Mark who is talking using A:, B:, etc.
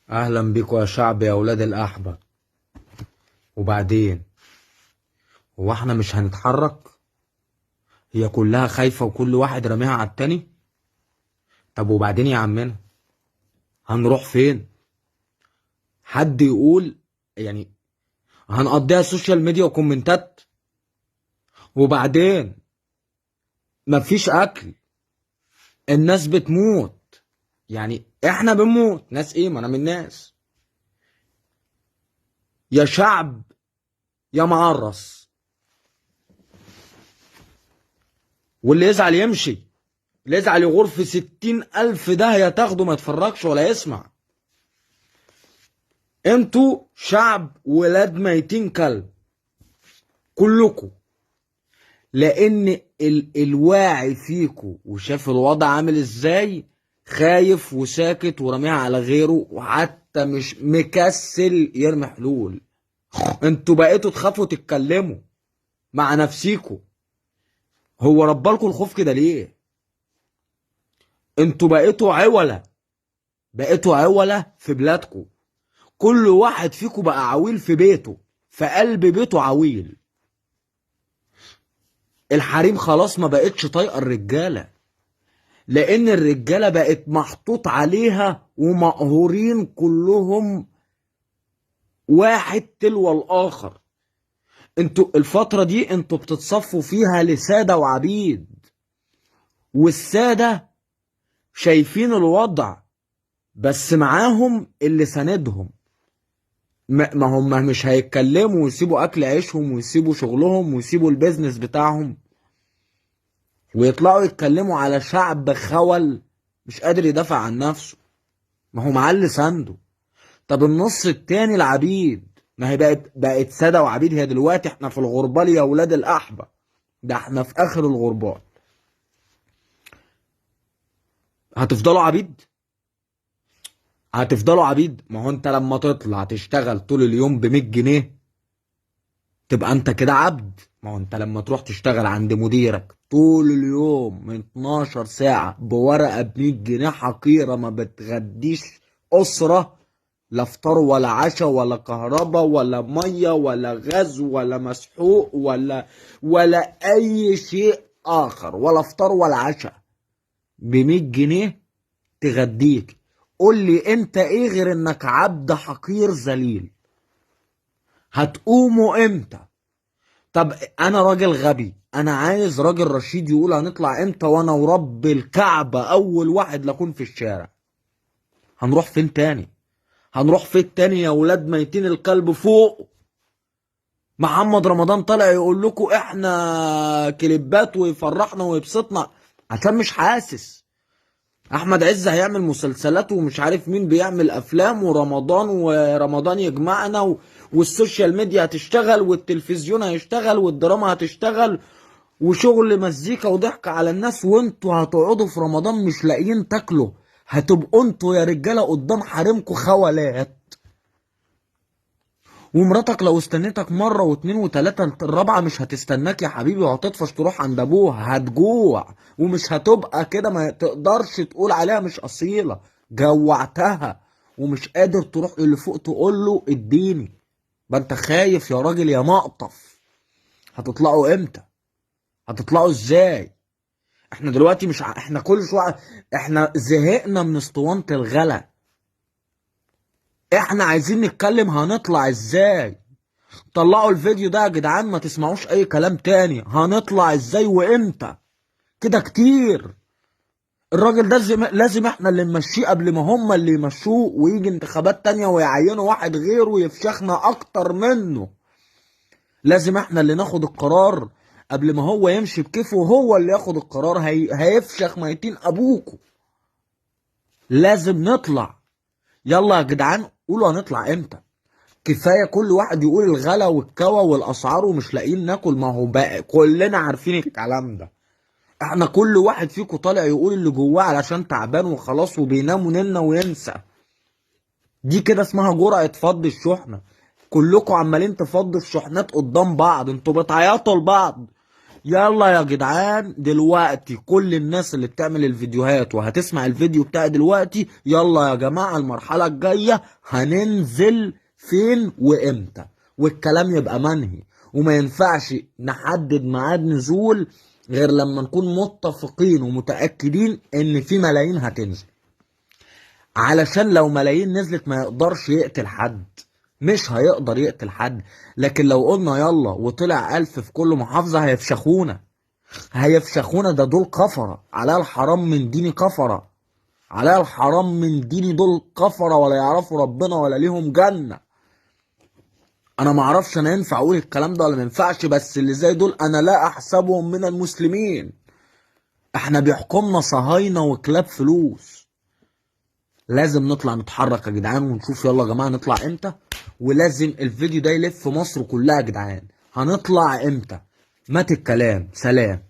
A: اهلا بيكم يا شعب يا اولاد الاحبه. وبعدين هو احنا مش هنتحرك؟ هي كلها خايفه وكل واحد راميها على التاني. طب وبعدين يا عمنا هنروح فين؟ حد يقول يعني هنقضيها سوشيال ميديا وكومنتات؟ وبعدين مفيش اكل، الناس بتموت، يعني احنا بنموت، ناس ايه؟ ما انا من الناس. يا شعب يا معرس، واللي يزعل يمشي، اللي يزعل يغور في 60,000 داهية تاخده ما يتفرجش ولا يسمع. انتوا شعب ولاد ميتين كلب كلكم، لان الواعي فيكم وشاف الوضع عامل ازاي خايف وساكت ورميها على غيره، وحتى مش مكسل يرمي حلول. انتوا بقيتوا تخافوا تتكلموا مع نفسيكوا. هو ربالكوا الخوف كده ليه؟ انتوا بقيتوا عولة في بلادكم. كل واحد فيكم بقى عويل في بيته، في قلب بيته عويل. الحريم خلاص ما بقتش طايقه الرجاله، لان الرجاله بقت محطوط عليها ومقهورين كلهم، واحد تلو الاخر. انتوا الفتره دي انتوا بتتصفوا فيها لساده وعبيد، والساده شايفين الوضع بس معاهم اللي ساندهم. ما هم مش هيتكلموا ويسيبوا اكل عيشهم ويسيبوا شغلهم ويسيبوا البيزنس بتاعهم ويطلعوا يتكلموا على شعب خول مش قادر يدافع عن نفسه. ما هو معلي سنده. طب النص التاني العبيد، ما هي بقت سادة وعبيد. هي دلوقتي احنا في الغربال يا ولاد الأحبة، ده احنا في آخر الغربال. هتفضلوا عبيد؟ هتفضلوا عبيد؟ ما هو انت لما تطلع تشتغل طول اليوم ب100 جنيه تبقى انت كده عبد. ما هو انت لما تروح تشتغل عند مديرك طول اليوم من 12 ساعة بورقة ب100 جنيه حقيرة ما بتغديش أسرة، لا فطار ولا عشاء ولا كهرباء ولا مية ولا غاز ولا مسحوق ولا أي شيء آخر، ولا فطار ولا عشاء، ب100 جنيه تغديك. قول لي أنت إيه غير إنك عبد حقير ذليل؟ هتقوموا إمتى؟ طب انا راجل غبي، انا عايز راجل رشيد يقول هنطلع امتى، وانا ورب الكعبة اول واحد لاكون في الشارع. هنروح فين تاني؟ هنروح فين تاني يا ولاد ميتين الكلب فوق؟ محمد رمضان طالع يقول لكم احنا كليبات ويفرحنا ويبسطنا عشان مش حاسس. احمد عز هيعمل مسلسلات ومش عارف مين بيعمل افلام، ورمضان يجمعنا والسوشيال ميديا هتشتغل والتلفزيون هيشتغل والدراما هتشتغل وشغل مزيكا وضحك على الناس، وانتوا هتقعدوا في رمضان مش لاقيين تاكلوا. هتبقوا انتوا يا رجاله قدام حريمكوا خوالات. ومراتك لو استنيتك مره واتنين وتلاته الرابعه مش هتستناك يا حبيبي، وهتطفش تروح عند ابوها. هتجوع ومش هتبقى كده، ما تقدرش تقول عليها مش اصيله. جوعتها ومش قادر تروح اللي فوق تقول له اديني. ما انت خايف يا راجل يا مقطف. هتطلعوا امتى؟ هتطلعوا ازاي؟ احنا دلوقتي مش احنا كل شويه احنا زهقنا من اسطوانة الغلا. احنا عايزين نتكلم هنطلع ازاي. طلعوا الفيديو ده يا جدعان، ما تسمعوش اي كلام تاني. هنطلع ازاي وامتى؟ كده كتير. الراجل ده لازم احنا اللي نمشيه قبل ما هم اللي يمشوه، ويجي انتخابات تانية ويعينوا واحد غيره ويفشخنا اكتر منه. لازم احنا اللي ناخد القرار قبل ما هو يمشي بكيفه، وهو اللي ياخد القرار. هيفشخ ميتين ابوكوا. لازم نطلع. يلا يا جدعان قولوا هنطلع امتى. كفايه كل واحد يقول الغلا والكوى والاسعار ومش لاقيين ناكل. ما هو بقى كلنا عارفين الكلام ده. احنا كل واحد فيكم طالع يقول اللي جواه علشان تعبان وخلاص وبينام وننا وينسى. دي كده اسمها جرعه فض الشحنه. كلكم عمالين تفضوا الشحنات قدام بعض، انتوا بتعيطوا لبعض. يلا يا جدعان دلوقتي كل الناس اللي بتعمل الفيديوهات وهتسمع الفيديو بتاعي دلوقتي، يلا يا جماعة المرحلة الجاية هننزل فين وامتى، والكلام يبقى منهي. وما ينفعش نحدد ميعاد نزول غير لما نكون متفقين ومتأكدين ان في ملايين هتنزل، علشان لو ملايين نزلت ما يقدرش يقتل حد، مش هيقدر يقتل حد. لكن لو قلنا يلا وطلع 1000 في كل محافظة هيفشخونا، هيفشخونا. ده دول كفرة على الحرام من ديني، كفرة على الحرام من ديني، دول كفرة ولا يعرفوا ربنا ولا ليهم جنة. انا معرفش انا ينفع اقول الكلام ده ولا ما ينفعش، بس اللي زي دول انا لا احسبهم من المسلمين. احنا بيحكمنا صهاينة وكلاب فلوس. لازم نطلع نتحرك يا جدعان ونشوف يلا يا جماعة نطلع امتى، ولازم الفيديو ده يلف مصر كلها يا جدعان. هنطلع امتى؟ مات الكلام، سلام.